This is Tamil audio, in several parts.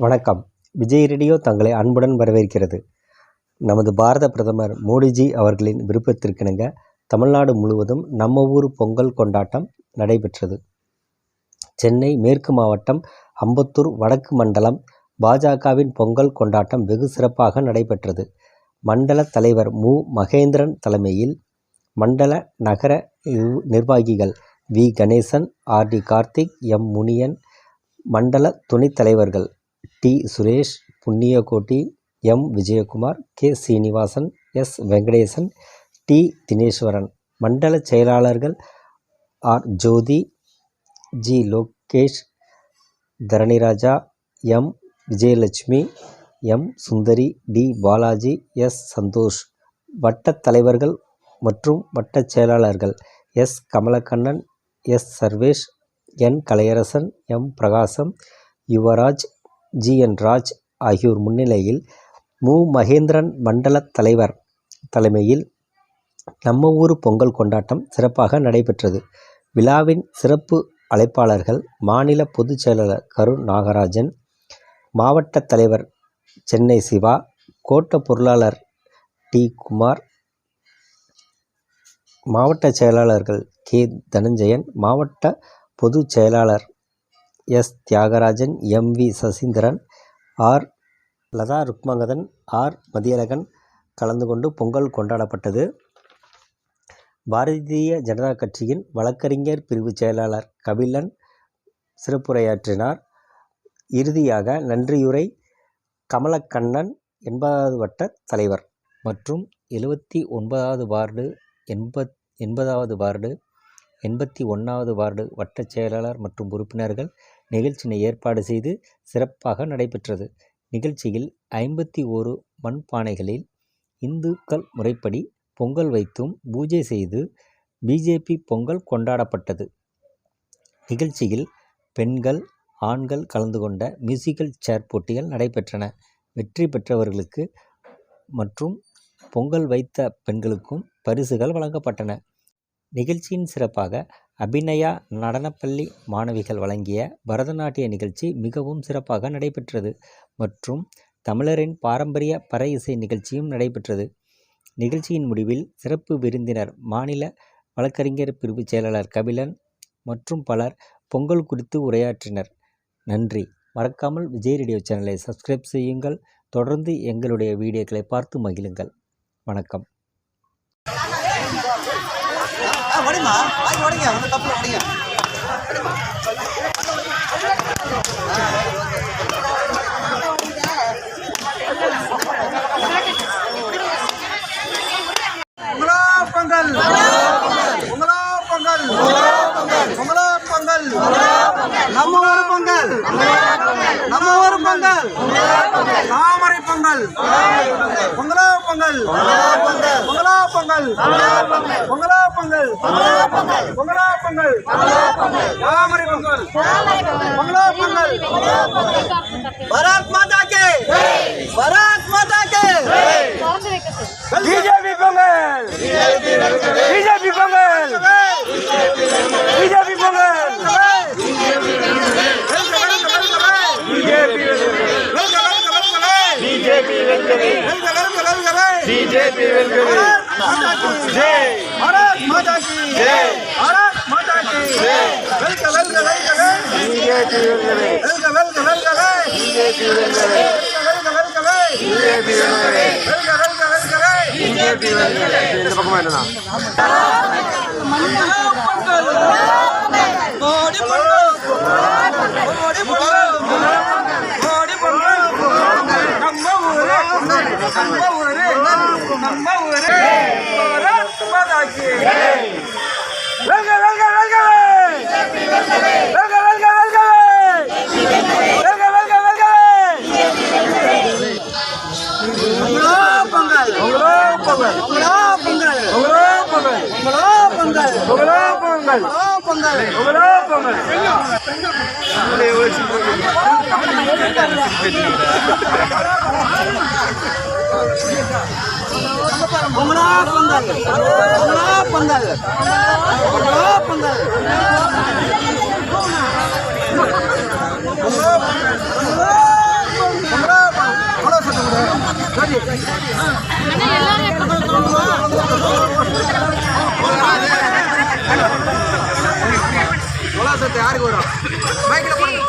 வணக்கம். விஜய் ரேடியோ தங்களை அன்புடன் வரவேற்கிறது. நமது பாரத பிரதமர் மோடிஜி அவர்களின் விருப்பத்திற்கிணங்க தமிழ்நாடு முழுவதும் நம்ம ஊர் பொங்கல் கொண்டாட்டம் நடைபெற்றது. சென்னை மேற்கு மாவட்டம் அம்பத்தூர் வடக்கு மண்டலம் பாஜகவின் பொங்கல் கொண்டாட்டம் வெகு சிறப்பாக நடைபெற்றது. மண்டல தலைவர் மு. மகேந்திரன் தலைமையில் மண்டல நகர நிர்வாகிகள் V. Ganesan, R. T. Karthik, M. Muniyan, மண்டல துணைத் தலைவர்கள் T. Suresh, Punniyakoti, M. Vijayakumar, K. Srinivasan, S. Venkatesan, T. Dhineshwaran, மண்டல செயலாளர்கள் R. Jothi, G. Lokesh, Dharaniraja, M. Vijayalakshmi, M. Sundari, T. Balaji, S. Santhosh, வட்டத் தலைவர்கள் மற்றும் வட்டச் செயலாளர்கள் S. Kamalakannan, S. Sarvesh, N. Kalaiyarasan, M. Prakasam, Yuvaraj, G. என். ராஜ் ஆகியோர் முன்னிலையில் மு. மகேந்திரன் மண்டல தலைவர் தலைமையில் நம்ம ஊர் பொங்கல் கொண்டாட்டம் சிறப்பாக நடைபெற்றது. விழாவின் சிறப்பு அழைப்பாளர்கள் மாநில பொதுச் செயலாளர் கரு நாகராஜன், மாவட்ட தலைவர் சென்னை சிவா, கோட்ட பொருளாளர் டி. குமார், மாவட்ட செயலாளர்கள் கே. தனஞ்சயன், மாவட்ட பொதுச் செயலாளர் S. Thiyagarajan, M. V. Saseendran, R. Latha Rukmangathan, R. Mathiyazhagan கலந்து கொண்டு பொங்கல் கொண்டாடப்பட்டது. பாரதிய ஜனதா கட்சியின் வழக்கறிஞர் பிரிவு செயலாளர் கபிலன் சிறப்புரையாற்றினார். இறுதியாக நன்றியுரை கமலக்கண்ணன் 80வது வட்ட தலைவர் மற்றும் 79வது வார்டு, 80வது வார்டு, 81வது வார்டு வட்டச் செயலாளர் மற்றும் உறுப்பினர்கள் நிகழ்ச்சியினை ஏற்பாடு செய்து சிறப்பாக நடைபெற்றது. நிகழ்ச்சியில் 51 மண்பானைகளில் இந்துக்கள் முறைப்படி பொங்கல் வைத்தும் பூஜை செய்து பிஜேபி பொங்கல் கொண்டாடப்பட்டது. நிகழ்ச்சியில் பெண்கள், ஆண்கள் கலந்து கொண்ட மியூசிக்கல் சேர் போட்டிகள் நடைபெற்றன. வெற்றி பெற்றவர்களுக்கு மற்றும் பொங்கல் வைத்த பெண்களுக்கும் பரிசுகள் வழங்கப்பட்டன. நிகழ்ச்சியின் சிறப்பாக அபிநயா நடனப்பள்ளி மாணவிகள் வழங்கிய பரதநாட்டிய நிகழ்ச்சி மிகவும் சிறப்பாக நடைபெற்றது மற்றும் தமிழரின் பாரம்பரிய பறை இசை நிகழ்ச்சியும் நடைபெற்றது. நிகழ்ச்சியின் முடிவில் சிறப்பு விருந்தினர் மாநில வழக்கறிஞர் பிரிவு செயலாளர் கபிலன் மற்றும் பலர் பொங்கல் குறித்து உரையாற்றினர். நன்றி. மறக்காமல் விஜய் ரேடியோ சேனலை சப்ஸ்கிரைப் செய்யுங்கள். தொடர்ந்து எங்களுடைய வீடியோக்களை பார்த்து மகிழுங்கள். வணக்கம். பொங்கல் பொங்கல் பொங்கல் நம்ம ஊர் பொங்கல், நம்ம ஊர் பொங்கல், தாமரை பொங்கல், பொங்கலோ பொங்கல், பொங்கலோ பொங்கல், பொங்கலோ பொங்கல், பொங்கலோ பொங்கல், தாமரை பொங்கல், பொங்கலோ பொங்கல். பாரத் மாதா கே, பாரத் மாதா கே. BJP Pongal, BJP Pongal, BJP Pongal, BJP வெல்கவே, பிஜேபி வெல்கவே. ஜெய் பாரத் மாதா கி, ஜெய் பாரத் மாதா கி, ஜெய். வெல்க வெல்க வெல்கவே, பிஜேபி வெல்கவே, வெல்க வெல்க வெல்கவே, பிஜேபி வெல்கவே, வெல்க வெல்கவே, பிஜேபி வெல்கவே, வெல்க வெல்க வெல்கவே, பிஜேபி வெல்கவே. இந்த பக்கமா என்னன்னா மோடி பொங்கல், மோடி பொங்கல், மோடி பொங்கல், நம்ம ஊரே, நம்ம ஊரே, நம்ம ஊரே. பாரத் மாதா கி, வெல்க வெல்க வெல்கவே, வெல்க வெல்க வெல்கவே, வெல்க வெல்க வெல்கவே. பொங்கல், பொங்கல், பொங்கல், பொங்கல், பொங்கல், பொங்கலோ பொங்கல், பொங்கல், பொங்கலோ பொங்கல். பொங்கலோ பொங்கல், பொங்கலோ பொங்கல், பொங்கலோ பொங்கல். பொங்கலோ பொங்கல், யாருக்கு வரும் பைக்ல போடுங்க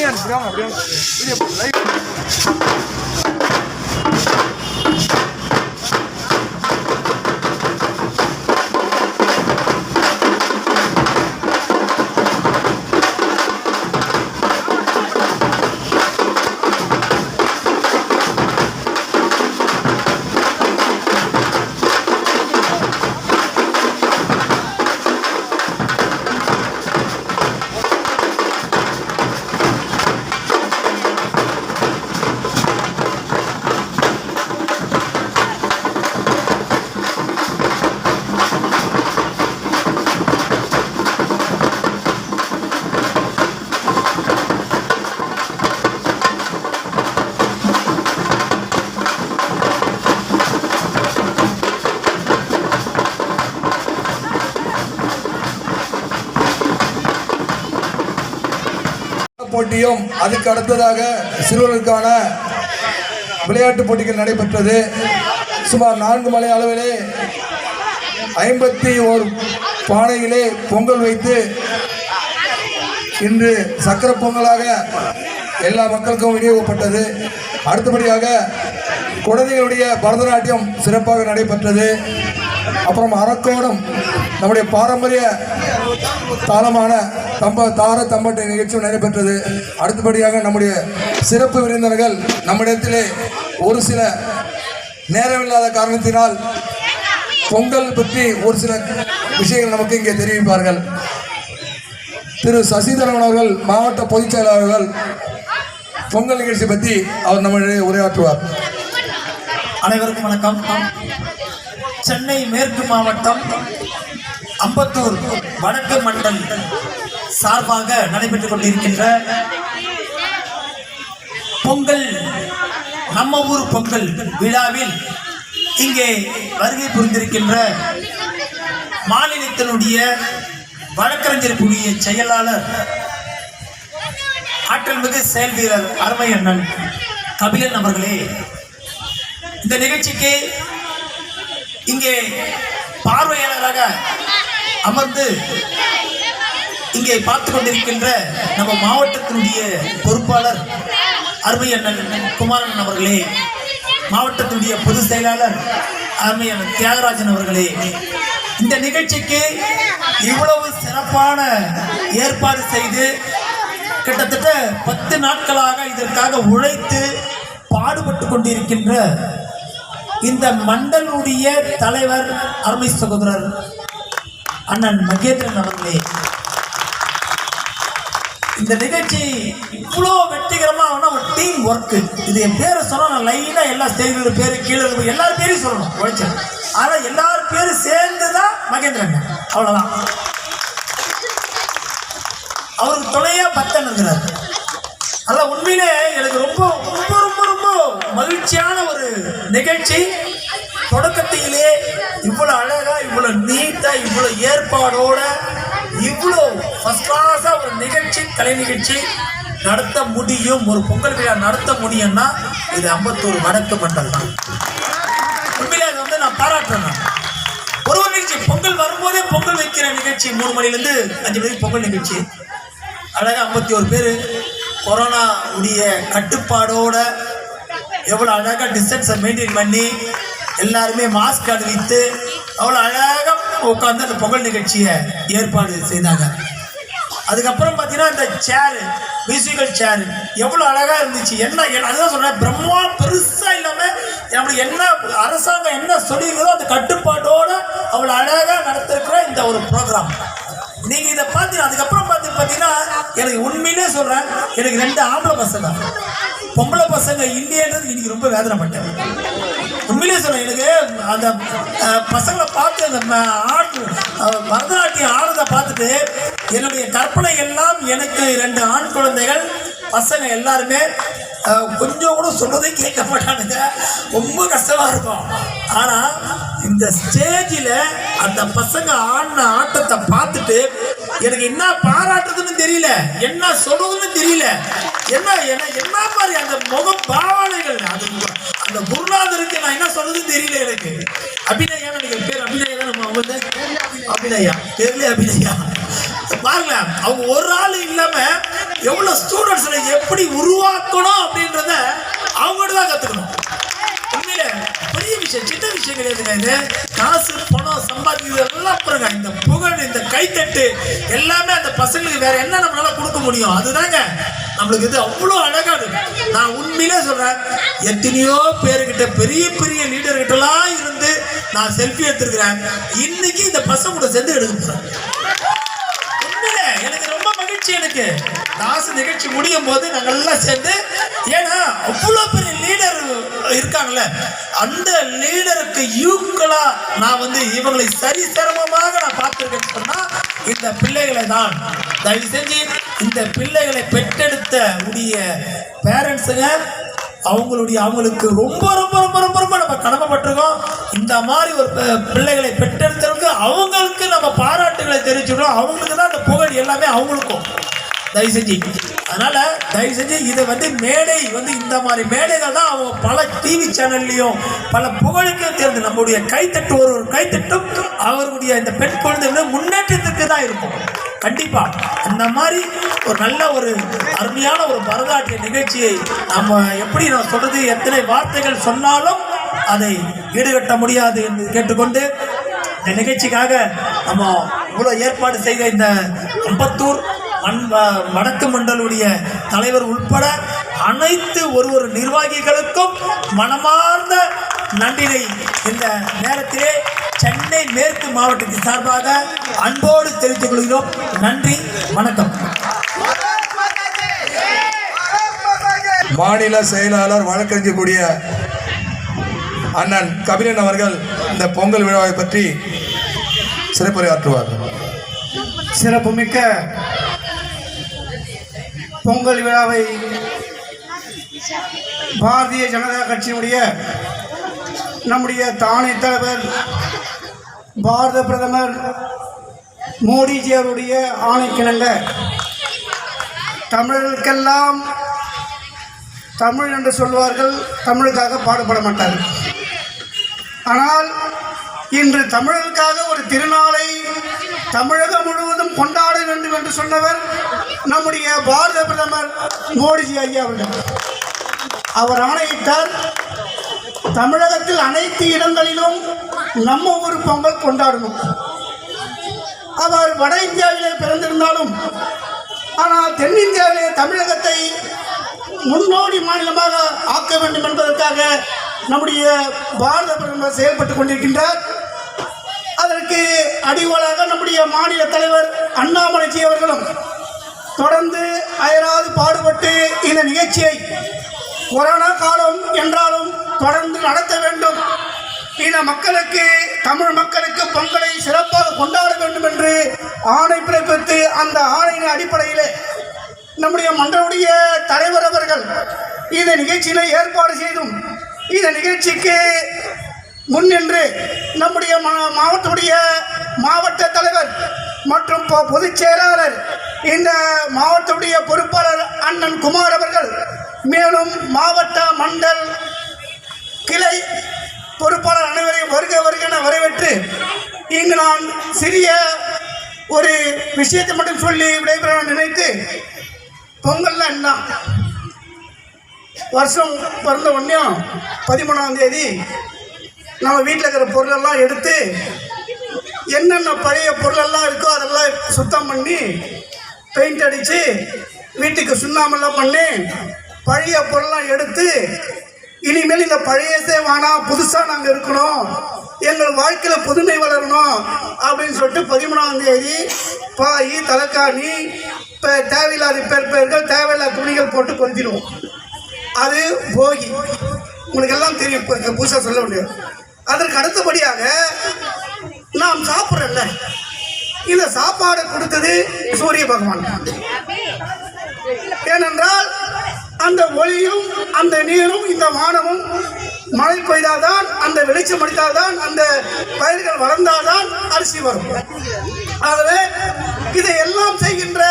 தனியாக அனுப்பிடுவாங்க அப்படியே வீடியோ லைவ். போட்டியும் அதுக்கு அடுத்ததாக சிறுவர்களுக்கான விளையாட்டு போட்டிகள் நடைபெற்றது. சுமார் 4 மணி அளவிலே 51 பானையிலே பொங்கல் வைத்து இன்று சக்கரை பொங்கலாக எல்லா மக்களுக்கும் விநியோகப்பட்டது. அடுத்தபடியாக குழந்தைகளுடைய பரதநாட்டியம் சிறப்பாக நடைபெற்றது. அப்புறம் அரக்கோணம் நம்முடைய பாரம்பரிய தாளமான தம்பட்டை நிகழ்ச்சியும் நடைபெற்றது. அடுத்தபடியாக நம்முடைய சிறப்பு விருந்தினர்கள் நம்மிடத்திலே ஒரு சில நேரமில்லாத காரணத்தினால் பொங்கல் பற்றி ஒரு சில விஷயங்கள் நமக்கு இங்கே தெரிவிப்பார்கள். திரு சசிதரன் அவர்கள் மாவட்ட பொதுச் செயலாளர்கள் பொங்கல் நிகழ்ச்சி பற்றி அவர் நம்மளிடையே உரையாற்றுவார். அனைவருக்கும் வணக்கம். சென்னை மேற்கு மாவட்டம் அம்பத்தூர் வடக்கு மண்டல் சார்பாக நடைபெற்றுக் கொண்டிருக்கின்ற பொங்கல் நம்ம ஊர் பொங்கல் விழாவில் இங்கே வருகை புரிந்திருக்கின்ற மாநிலத்தினுடைய வழக்கறிஞர் குழுவிய செயலாளர் ஆற்றல் மிகு செயல் வீரர் அருமை அண்ணன் கபிலன் அவர்களே, இந்த நிகழ்ச்சிக்கு இங்கே பார்வையாளராக அமர்ந்து இங்கே பார்த்து கொண்டிருக்கின்ற நம்ம மாவட்டத்தினுடைய பொறுப்பாளர் அருமை அண்ணன் குமாரன் அவர்களே, மாவட்டத்தினுடைய பொதுச் செயலாளர் அருமை அண்ணன் தியாகராஜன் அவர்களே, இந்த நிகழ்ச்சிக்கு இவ்வளவு சிறப்பான ஏற்பாடு செய்து கிட்டத்தட்ட 10 நாட்களாக இதற்காக உழைத்து பாடுபட்டு கொண்டிருக்கின்ற இந்த மண்டலுடைய தலைவர் அருமை சகோதரர் அண்ணன் மகேந்திரன் அவர்களே, இந்த நிகழ்ச்சி இவ்வளோ வெற்றிகரமா ஒரு டீம் ஒர்க். இது என் பேரை சொன்னா நான் லைனா எல்லா ஸ்டேஜ்ல பேரு கீழே எல்லாரும் பேரையும் சொல்லணும் உழைச்சேன். ஆனா எல்லாரும் பேரும் சேர்ந்துதான் மகேந்திரன், அவ்வளவுதான். அவருக்கு துணையா பக்தன் இருக்கிறார். அதான் உண்மையிலே எனக்கு ரொம்ப ரொம்ப ரொம்ப ரொம்ப மகிழ்ச்சியான ஒரு நிகழ்ச்சி. தொடக்கத்திலே இவ்வளவு அழகா, இவ்வளவு நீட்டா, இவ்வளவு ஏற்பாடோட, இவ்வளவு ஃபர்ஸ்ட் கிளாஸா ஒரு நிகழ்ச்சி, கலை நிகழ்ச்சி நடத்த முடியும், ஒரு பொங்கல் விழா நடத்த முடியும்னா இது அம்பத்தூர் வடக்கு மண்டல் தான். உண்மையிலே அதை வந்து நான் பாராட்டுறேன். ஒரு நிகழ்ச்சி பொங்கல் வரும்போதே பொங்கல் வைக்கிற நிகழ்ச்சி 3 மணிலேருந்து 5 மணிக்கு பொங்கல் நிகழ்ச்சி. அழகா 51 பேர் கொரோனா உடைய கட்டுப்பாடோட எவ்வளோ அழகாக டிஸ்டன்ஸை மெயின்டைன் பண்ணி எல்லாருமே மாஸ்க் அணிவித்து அவ்வளோ அழகாக உட்காந்து அந்த பொங்கல் நிகழ்ச்சியை ஏற்பாடு செய்தாங்க. அதுக்கப்புறம் பார்த்தீங்கன்னா இந்த சேரு, மியூசிக்கல் சேரு எவ்வளோ அழகாக இருந்துச்சு. என்ன அதுதான் சொல்கிறேன், பிரம்மா பெருசாக இல்லாமல் நம்மளுக்கு என்ன அரசாங்கம் என்ன சொல்லியிருக்கிறதோ அந்த கட்டுப்பாட்டோடு அவ்வளோ அழகாக நடத்திருக்கிற இந்த ஒரு ப்ரோக்ராம் நீங்கள் இதை பார்த்து அதுக்கப்புறம் பார்த்தீங்கன்னா எனக்கு உண்மையிலே சொல்கிறேன், எனக்கு 2 ஆம்பளை பசங்க, பொம்பளை பசங்க இல்லையன்றது இன்னைக்கு ரொம்ப வேதனைப்பட்டேன். உண்மையிலே சொல்கிறேன், எனக்கு அந்த பசங்களை பார்த்து அந்த பரதநாட்டியம் ஆடுறதை பார்த்துட்டு என்னுடைய கற்பனை எல்லாம் எனக்கு 2 ஆண் குழந்தைகள் பசங்க எல்லாருமே கொஞ்சம் கூட சொல்றதே கேட்க மாட்டானுங்க, ரொம்ப கஷ்டமா இருக்கும். ஆனா இந்த ஸ்டேஜில் அந்த பசங்க ஆடின ஆட்டத்தை பார்த்துட்டு எனக்கு என்ன பாராட்டுறதுன்னு தெரியல, என்ன சொல்றதுன்னு தெரியல, என்ன மாதிரி அந்த முக பாவனைகள், அது அந்த குருநாதருக்கு நான் என்ன சொல்றதுன்னு தெரியல எனக்கு. அபிநயா நினைக்கிறேன் பேர், அபிநயா தான் நம்ம வந்து அபிநயா பேர்ல அபிநயா பாருங்க. அவங்க ஒரு ஆள் இல்லாம எவ்வளோ ஸ்டூடெண்ட்ஸில் எப்படி உருவாக்கணும் அப்படின்றத அவங்கள்ட்ட தான் கற்றுக்கணும். உண்மையில பெரிய விஷயம், சின்ன விஷயம் கிடையாதுங்க. இது காசு பணம் சம்பாதிக்கிறது எல்லாம் அப்புறங்க. இந்த புகழ், இந்த கைத்தட்டு எல்லாமே அந்த பசங்களுக்கு வேற என்ன நம்மளால கொடுக்க முடியும்? அதுதாங்க நம்மளுக்கு இது அவ்வளோ அழகாது. நான் உண்மையிலே சொல்றேன், எத்தனையோ பேருக்கிட்ட பெரிய பெரிய லீடர்கிட்டலாம் இருந்து நான் செல்ஃபி எடுத்துருக்கிறேன். இன்னைக்கு இந்த பசங்க கூட சேர்ந்து எடுக்க போறேன். உண்மையிலே எனக்கு ரொம்ப மகிழ்ச்சி. எனக்கு டாஸ் நிகழ்ச்சி முடியும் போது நாங்கள் எல்லாம் சேர்ந்து, ஏன்னா அவ்வளோ பெரிய லீடர் இருக்காங்கல்ல, அந்த லீடருக்கு ஈக்குவலா நான் வந்து இவங்களை சரிசமமாக நான் பார்த்துருக்கேன்னு சொன்னா இந்த பிள்ளைகளை தான். தயவு செஞ்சு இந்த பிள்ளைகளை பெற்றெடுத்த உடைய பேரண்ட்ஸுங்க அவங்களுக்கு ரொம்ப ரொம்ப ரொம்ப ரொம்ப ரொம்ப நம்ம கடமைப்பட்டிருக்கோம். இந்த மாதிரி ஒரு பிள்ளைகளை பெற்றெடுத்தவங்க அவங்களுக்கு நம்ம பாராட்டுகளை தெரிவிச்சுக்கிறோம். அவங்களுக்கு தான் அந்த புகழ் எல்லாமே அவங்களுக்கும். தயவு செஞ்சு அதனால தயவு செஞ்சு இதை வந்து மேடை வந்து இந்த மாதிரி மேடைகள் தான் அவங்க பல டிவி சேனல்லையும் பல புகழுக்கும் தேர்ந்து நம்முடைய கைத்தட்டு ஒரு கைத்தட்டும் அவர்களுடைய இந்த பெண் குழந்தைகள் முன்னேற்றத்துக்கு தான் இருக்கும். கண்டிப்பா அந்த மாதிரி ஒரு நல்ல ஒரு அருமையான ஒரு பரதநாட்டிய நிகழ்ச்சியை நம்ம எப்படி நான் சொல்றது, எத்தனை வார்த்தைகள் சொன்னாலும் அதை ஈடுகட்ட முடியாது என்று கேட்டுக்கொண்டு, இந்த நிகழ்ச்சிக்காக நம்ம இவ்வளோ ஏற்பாடு செய்த இந்த அம்பத்தூர் வடக்கு மண்டலுடைய தலைவர் உட்பட அனைத்து ஒரு நிர்வாகிகளுக்கும் மனமார்ந்த நன்றியை இந்த நேரத்திலே சென்னை மேற்கு மாவட்டத்தின் சார்பாக அன்போடு தெரிவித்துக் கொள்கிறோம். நன்றி, வணக்கம். மாநில செயலாளர் வழக்கறிஞக்கூடிய அண்ணன் கபிலன் அவர்கள் இந்த பொங்கல் விழாவை பற்றி சிறப்புரையாற்றுவார்கள். சிறப்புமிக்க பொங்கல் விழாவை பாரதிய ஜனதா கட்சியினுடைய நம்முடைய தானை தலைவர் பாரத பிரதமர் மோடிஜி அவருடைய ஆணைக்கிணங்க தமிழர்களுக்கெல்லாம் தமிழ் என்று சொல்வார்கள், தமிழுக்காக பாடுபட மாட்டார்கள். ஆனால் இன்று தமிழர்களுக்காக ஒரு திருநாளை தமிழகம் முழுவதும் கொண்டாட வேண்டும் என்று சொன்னவர் நம்முடைய பாரத பிரதமர் மோடிஜி ஐயா அவர்கள். அவர் ஆணையிட்டார், தமிழகத்தில் அனைத்து இடங்களிலும் நம்ம ஊர் பொங்கல் கொண்டாடணும். அவர் வட இந்தியாவிலே பிறந்திருந்தாலும் ஆனால் தென்னிந்தியாவிலே தமிழகத்தை முன்னோடி மாநிலமாக ஆக்க வேண்டும் என்பதற்காக நம்முடைய பாரத பிரதமர் செயல்பட்டு கொண்டிருக்கின்றார். அதற்கு அடிகோலாக நம்முடைய மாநில தலைவர் அண்ணாமலைஜி அவர்களும் தொடர்ந்து அயராது பாடுபட்டு இந்த நிகழ்ச்சியை கொரோனா காலம் என்றாலும் தொடர்ந்து நடத்த வேண்டும், இந்த மக்களுக்கு தமிழ் மக்களுக்கு பொங்கலை சிறப்பாக கொண்டாட வேண்டும் என்று ஆணை பிறப்பித்து அந்த ஆணையின் அடிப்படையில் நம்முடைய மன்றவுடைய தலைவர் அவர்கள் இந்த நிகழ்ச்சியில ஏற்பாடு செய்தும் இந்த நிகழ்ச்சிக்கு முன்னின்று நம்முடைய மாவட்டத்துடைய மாவட்ட தலைவர் மற்றும் பொதுச் செயலாளர் இந்த மாவட்டத்துடைய பொறுப்பாளர் அண்ணன் குமார் அவர்கள், மேலும் மாவட்ட மண்டல் கிளை பொறுப்பாளர் அனைவரையும் வருக என வரவேற்று இங்கு நான் சிறிய ஒரு விஷயத்தை மட்டும் சொல்லி விடைபெற நினைத்து, பொங்கல்னா என்ன, வருஷம் பிறந்த உடனே 13ஆம் தேதி நம்ம வீட்டில் இருக்கிற பொருளெல்லாம் எடுத்து என்னென்ன பழைய பொருளெல்லாம் இருக்கோ அதெல்லாம் சுத்தம் பண்ணி பெயிண்ட் அடித்து வீட்டுக்கு சுண்ணாமெல்லாம் பண்ணி பழைய பொருளெல்லாம் எடுத்து இனிமேல் இந்த பழையசே வேணாம், புதுசாக நாங்கள் இருக்கணும், எங்கள் வாழ்க்கையில் புதுமை வளரணும் அப்படின்னு சொல்லிட்டு 13ஆம் தேதி பாய் தலைக்காணி இப்போ தேவையில்லாத பெயர்கள் தேவையில்லாத துணிகள் போட்டு கொளுத்திடுவோம். அது போகி, உங்களுக்கு எல்லாம் தெரியும், புதுசாக சொல்ல முடியாது. அதற்கு அடுத்தபடியாக நாம் சாப்பிட்றோம்ல, இந்த சாப்பாடு கொடுத்தது சூரிய பகவான். ஏனென்றால் அந்த ஒளியும் அந்த நீரும் இந்த வானமும் மழை பெய்தால்தான், அந்த வெளிச்சம் அடித்தால்தான், அந்த பயிர்கள் வளர்ந்தால்தான் அரிசி வரும். ஆகவே இதை எல்லாம் செய்கின்ற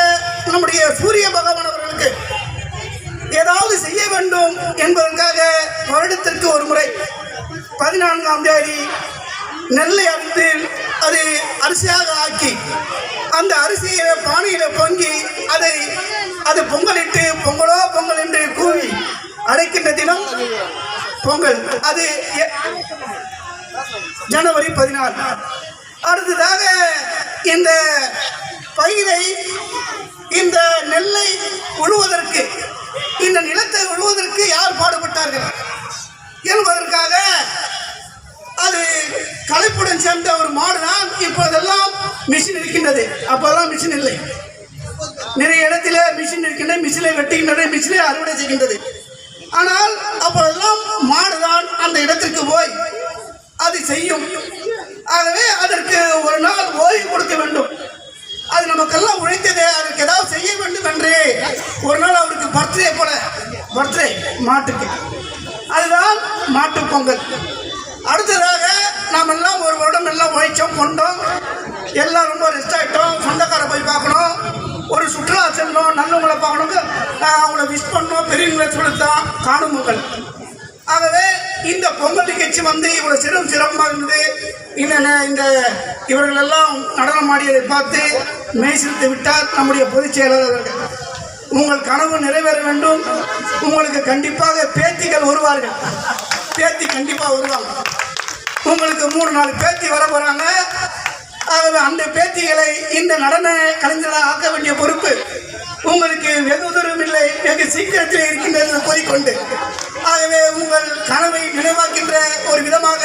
நம்முடைய சூரிய பகவான் அவர்களுக்கு ஏதாவது செய்ய வேண்டும் என்பதற்காக வருடத்திற்கு ஒரு முறை 14ஆம் தேதி நெல்லை அறுத்து அது அரிசியாக ஆக்கி அந்த அரிசியை பானையில் பொங்கி அதை அது பொங்கலிட்டு பொங்கலோ பொங்கல் என்று கூவி அழைக்கின்ற தினம் பொங்கல். அது ஜனவரி 14. அடுத்ததாக இந்த பயிரை, இந்த நெல்லை உழுவதற்கு, இந்த நிலத்தை உழுவதற்கு யார் பாடுபட்டார்கள் என்பதற்காக அது களைப்புடன் சேர்ந்த ஒரு மாடு தான். இப்போதெல்லாம் மிஷின் இருக்கின்றது, அப்போதெல்லாம் மிஷின் இல்லை. நிறைய இடத்துல மிஷின் இருக்கின்றது, மிஷினை வெட்டுகின்றது, மிஷினை அறுவடை செய்கின்றது. ஆனால் அப்போதெல்லாம் மாடுதான் அந்த இடத்திற்கு போய் அது செய்யும். ஆகவே அதற்கு ஒரு நாள் ஓய்வு கொடுக்க வேண்டும். அது நமக்கெல்லாம் உழைத்தது, அதற்கு ஏதாவது செய்ய வேண்டும் என்று ஒரு நாள் அவருக்கு பர்த்டே மாட்டுக்கு, அதுதான் மாட்டு பொங்கல். அடுத்ததாக நாம் எல்லாம் ஒரு வருடம் எல்லாம் உழைச்சோம், கொண்டோம், எல்லாம் ரொம்ப ரெஸ்ட் ஆகிட்டோம். சொந்தக்காரை போய் பார்க்கணும், ஒரு சுற்றுலா செல்லணும், நல்லவங்களை பார்க்கணும், அவங்கள விஷ் பண்ணணும், பெரியவங்களை சொல்லித்தான் காணும் பொங்கல். ஆகவே இந்த பொங்கல் நிகழ்ச்சி வந்து இவ்வளோ சிரமமாக இருந்தது. இந்த இவர்கள் எல்லாம் நடனம் ஆடியதை பார்த்து மெய்சிலித்து விட்டார் நம்முடைய பொதுச் செயலாளர் அவர்கள். உங்கள் கனவு நிறைவேற வேண்டும். உங்களுக்கு கண்டிப்பாக பேத்திகள் வருவார்கள், பேத்தி கண்டிப்பாக வருவாங்க. உங்களுக்கு 3-4 பேத்தி வர போகிறாங்க. ஆகவே அந்த பேத்திகளை இந்த நடன கலைஞராக ஆக்க வேண்டிய பொறுப்பு உங்களுக்கு வெகு தூரம் இல்லை, வெகு சீக்கிரத்தில் இருக்கின்றது கூறிக்கொண்டு, ஆகவே உங்கள் கனவை நினைவாக்கின்ற ஒரு விதமாக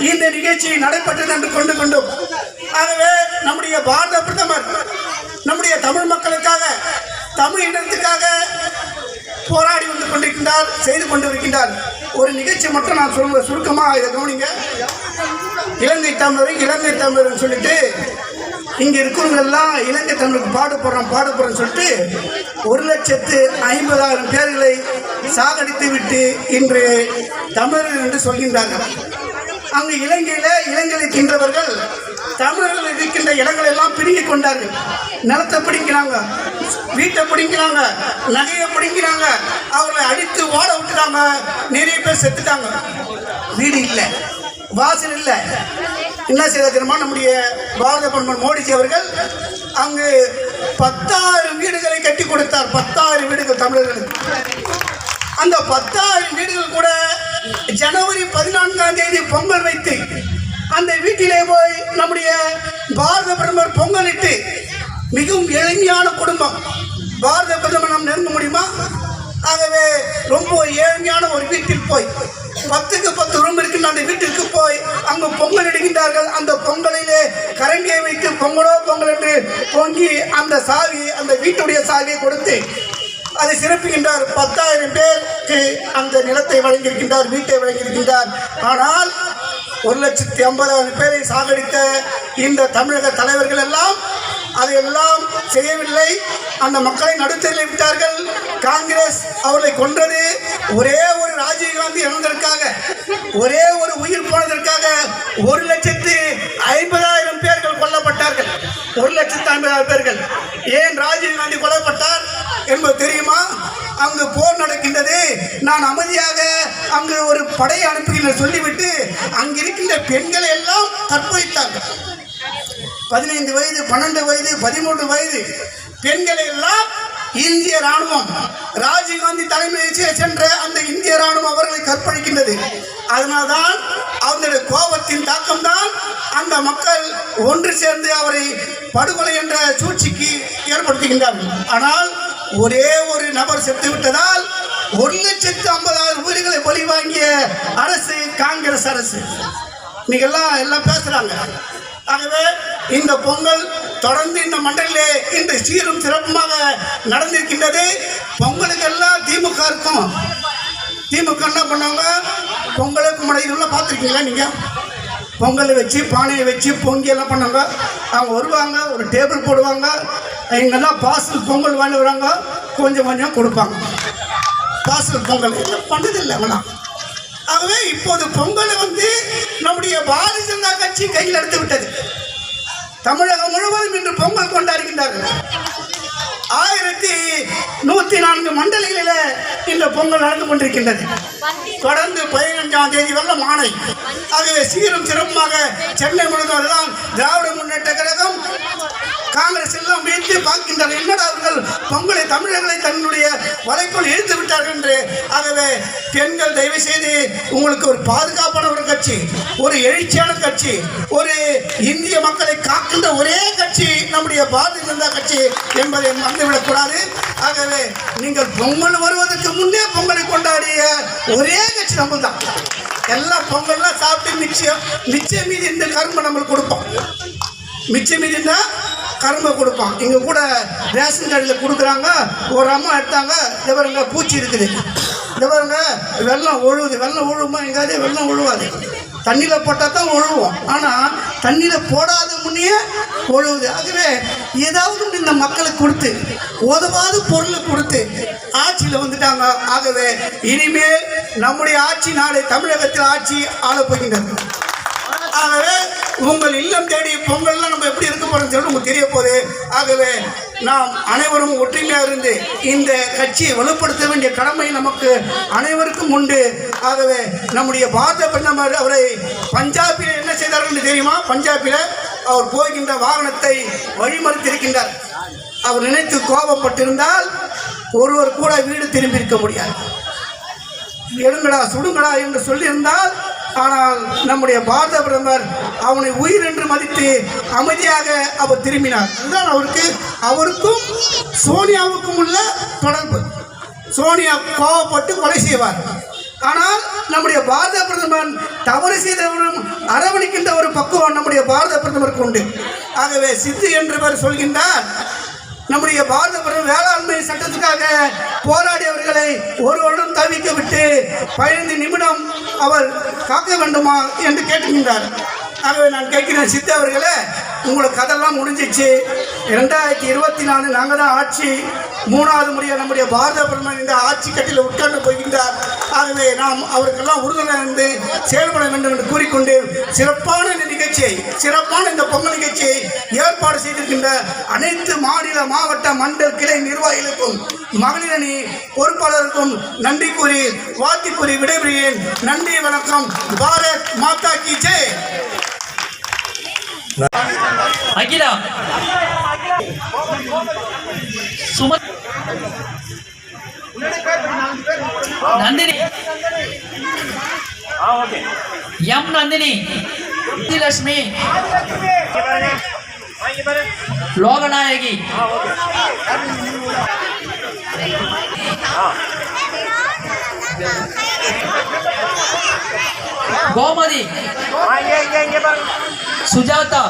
இந்த நிகழ்ச்சி நடைபெற்றது என்று கொண்டோம். ஆகவே நம்முடைய பாரத பிரதமர் நம்முடைய தமிழ் மக்களுக்காக, தமிழ் இனத்துக்காக போராடி வந்து கொண்டிருக்கின்றார், செய்து கொண்டிருக்கின்றார். ஒரு நிகழ்ச்சி மட்டும் நான் சொல்ல சுருக்கமாக இதை கவனிங்க. இலங்கை தமிழர் சொல்லிட்டு இங்க இருக்கிறவங்க எல்லாம் இலங்கை தமிழுக்கு பாடுபடுறோம் சொல்லிட்டு 1,50,000 பேர்களை சாகடித்து விட்டு இன்று தமிழர்கள் என்று சொல்கின்றார்கள். அங்கு இலங்கையை தின்றவர்கள் தமிழர்கள் இருக்கின்ற இடங்கள் எல்லாம் பிடுங்கிக் கொண்டார்கள். நிலத்தை பிடிக்கிறாங்க, வீட்டை பிடிக்கிறாங்க, நகையை பிடிக்கிறாங்க, அவர்களை அடித்து ஓட விட்டுட்டாங்க. நிறைய பேர் செத்துட்டாங்க. வீடு இல்லை, வாசல் இல்லை. என்ன செய்த தெரியுமா? நம்முடைய பாரத பிரதமர் மோடிஜி அவர்கள் அங்கு 10,000 வீடுகளை கட்டி கொடுத்தார். 10,000 வீடுகள் தமிழர்களுக்கு. அந்த 10,000 வீடுகள் கூட ஜனவரி 14ஆம் தேதி பொங்கல் வைத்து அந்த வீட்டிலே போய் நம்முடைய பாரத பிரதமர் பொங்கலிட்டு, மிகவும் எளிமையான குடும்பம். பாரத பிரதமர் நாம் நெருங்க முடியுமா? ஆகவே ரொம்ப ஏழ்மையான ஒரு வீட்டில் போய் 10க்கு 10 ரூம் இருக்கின்ற அந்த வீட்டிற்கு போய் அங்கு பொங்கல் இடுகின்றார்கள். அந்த பொங்கலிலே கரண்டியை வைத்து பொங்கலோ பொங்கல் என்று பொங்கி அந்த சாவி, அந்த வீட்டுடைய சாவியை கொடுத்து அதை சிறப்புகின்றார். 10,000 பேருக்கு அந்த நிலத்தை வழங்கியிருக்கின்றார், வீட்டை வழங்கியிருக்கின்றார். ஆனால் 1,50,000 பேரை சாகடித்த இந்த தமிழக தலைவர்கள் எல்லாம் அதையெல்லாம் செய்யவில்லை. அந்த மக்களை நடுத்தரில் விட்டார்கள். காங்கிரஸ் அவர்களை கொன்றது ஒரே ஒரு ராஜீவ்காந்தி இறந்ததற்காக, ஒரே ஒரு உயிர் போனதற்காக 1,50,000 பேர்கள் கொல்லப்பட்டார்கள். 1,50,000 பேர்கள். ஏன் ராஜீவ்காந்தி கொல்லப்பட்டார் என்பது தெரியுமா? அங்கு போர் நடக்கின்றது, நான் அமைதியாக அங்கு ஒரு படையை அனுப்புகிறேன் சொல்லிவிட்டு அங்கிருக்கின்ற பெண்களை எல்லாம் கற்பழித்தார்கள். 15 வயது, 12 வயது, 13 வயது பெண்களை எல்லாம் இந்திய ராணுவம், ராஜீவ்காந்தி தலைமையில் சென்ற அந்த இந்திய ராணுவம் அவர்களை கற்பழிக்கின்றது. அதனால்தான் அவர்களுடைய கோபத்தின் தாக்கம்தான் அந்த மக்கள் ஒன்று சேர்ந்து அவரை படுகொலை என்ற சூழ்ச்சிக்கு ஏற்படுத்துகின்றார்கள். ஆனால் ஒரே ஒரு நபர் செத்து விட்டதால் 1,50,000 உயிர்களை பலி வாங்கிய அரசு காங்கிரஸ் அரசு. இன்னைக்கு எல்லாம் பேசுறாங்க. ஆகவே இந்த பொங்கல் தொடர்ந்து இந்த மண்டலிலே இந்த சீரும் சிறப்புமாக நடந்திருக்கின்றது. பொங்கலுக்கு எல்லாம் திமுக இருக்கும். திமுக என்ன பண்ணாங்க? பொங்கலுக்கு முன்னாடி பார்த்துருக்கீங்களா நீங்கள்? பொங்கலை வச்சு பானையை வச்சு பொங்கி எல்லாம் பண்ணாங்க. அவங்க வருவாங்க, ஒரு டேபிள் போடுவாங்க, இங்கெல்லாம் பார்சல் பொங்கல் வாங்கி வராங்க, கொஞ்சம் கொஞ்சம் கொடுப்பாங்க. பார்சல் பொங்கல் பண்ணதில்லை அவங்களாம். ஆகவே இப்போது பொங்கலை நம்முடைய பாரதிய ஜனதா கட்சி கையில் எடுத்து விட்டது. தமிழகம் முழுவதும் இன்று பொங்கல் கொண்டாடுகின்றார்கள். 1104 மண்டலங்களில் இந்த பொங்கல் நடந்து கொண்டிருக்கின்றது. தொடர்ந்து 15ஆம் தேதி வெள்ளம் ஆணை. ஆகவே சீரும் சிறப்புமாக சென்னை முழுவதும் எல்லாம் திராவிட முன்னேற்ற கழகம் காங்கிரஸ் எல்லாம் வைத்து பார்க்கின்றனர். என்னடா அவர்கள் பொங்கலை தமிழர்களை தன்னுடைய வலைக்குள் இழுத்து விட்டார்கள் என்று. ஆகவே பெண்கள் தயவு செய்து உங்களுக்கு ஒரு பாதுகாப்பான ஒரு கட்சி, ஒரு எழுச்சியான கட்சி, ஒரு இந்திய மக்களை காக்கின்ற ஒரே கட்சி நம்முடைய பாரதிய ஜனதா கட்சி என்பதை மறந்துவிடக்கூடாது. ஆகவே நீங்கள் பொங்கல் வருவதற்கு முன்னே பொங்கலை கொண்டாடிய ஒரே கட்சி நம்ம தான். எல்லாம் பொங்கல்லாம் சாப்பிட்டு மிச்சம் மீதி இந்த கரும்பு நம்மளுக்கு கொடுப்போம். மிச்சம் மீதின்னா கரும்பை கொடுப்பான். இங்கே கூட ரேஷன் கடையில் கொடுக்குறாங்க. ஒரு அம்மா எடுத்தாங்க, இந்த பாருங்க பூச்சி இருக்குது, இந்த பாருங்க வெள்ளம் ஒழுகுது. வெள்ளம் ஒழுகுமா? எங்காவது வெள்ளம் ஒழுவாது. தண்ணியில் போட்டால் தான் ஒழுவோம், ஆனால் தண்ணியில் போடாத முன்னே ஒழுகுது. ஆகவே ஏதாவது இந்த மக்களுக்கு கொடுத்து உதவாத பொருளை கொடுத்து ஆட்சியில் வந்துட்டாங்க. ஆகவே இனிமேல் நம்முடைய ஆட்சி நாளை தமிழகத்தில் ஆட்சி ஆளப் போகின்றது. ஆகவே உங்கள் இல்லம் தேடி பொங்கல்லாம் நம்ம எப்படி இருக்க போறோம்னு சொல்லி உங்களுக்கு தெரிய போகுது. ஆகவே நாம் அனைவரும் ஒற்றுமையாக இருந்து இந்த கட்சியை வலுப்படுத்த வேண்டிய கடமை நமக்கு அனைவருக்கும் உண்டு. ஆகவே நம்முடைய பாரத பிரதமர் அவரை பஞ்சாபில் என்ன செய்தார்கள் என்று தெரியுமா? பஞ்சாபில் அவர் போகின்ற வாகனத்தை வழிமறித்திருக்கின்றார். அவர் நினைத்து கோபப்பட்டிருந்தால் ஒருவர் கூட வீடு திரும்பி இருக்க முடியாது. எடுங்கடா சுடுங்கடா என்று சொல்லியிருந்தால், ஆனால் நம்முடைய பாரத பிரதமர் அவனை உயிர் என்று மதித்து அமைதியாக அவர் திரும்பினார். அதுதான் அவருக்கும் சோனியாவுக்கும் உள்ள தொடர்பு. சோனியா கோவப்பட்டு கொலை செய்வார். ஆனால் நம்முடைய பாரத பிரதமர் தவறு செய்தவரும் அரவணைக்கின்ற ஒரு பக்குவம் நம்முடைய பாரத பிரதமருக்கு உண்டு. ஆகவே சித்து என்றவர் சொல்கின்றார், நம்முடைய பாரத பிரதமர் வேளாண்மை சட்டத்துக்காக போராடியவர்களை ஒரு வருடம் தவிக்க விட்டு 15 நிமிடம் அவர் காக்க வேண்டுமா என்று கேட்டுக்கின்றார். ஆகவே நான் கேட்கிறேன், சித்த அவர்களே, உங்களுக்கு கதெல்லாம் முடிஞ்சிச்சு. 2024 நாங்கள் தான் ஆட்சி 3வது முறையாக நம்முடைய பாரத பிரதமர் இந்த ஆட்சி கட்டில் உட்கார்ந்து போகின்றார். ஆகவே நாம் அவருக்கெல்லாம் உறுதுணையாக இருந்து செயல்பட வேண்டும் என்று கூறிக்கொண்டு சிறப்பான இந்த நிகழ்ச்சியை, சிறப்பான இந்த பொங்கல் நிகழ்ச்சியை ஏற்பாடு செய்திருக்கின்ற அனைத்து மாநில மாவட்ட மண்டல் கிளை நிர்வாகிகளுக்கும் மகளிர் அணி பொறுப்பாளருக்கும் நன்றி கூறி வாழ்த்து கூறி விடைபெறுகிறேன். நன்றி, வணக்கம். பாரத் மாதா கி ஜெய். அகிலா சுமத் நந்தினி எம் நந்தினி லட்சுமி லோகநாயகி கோமதி சுஜாதா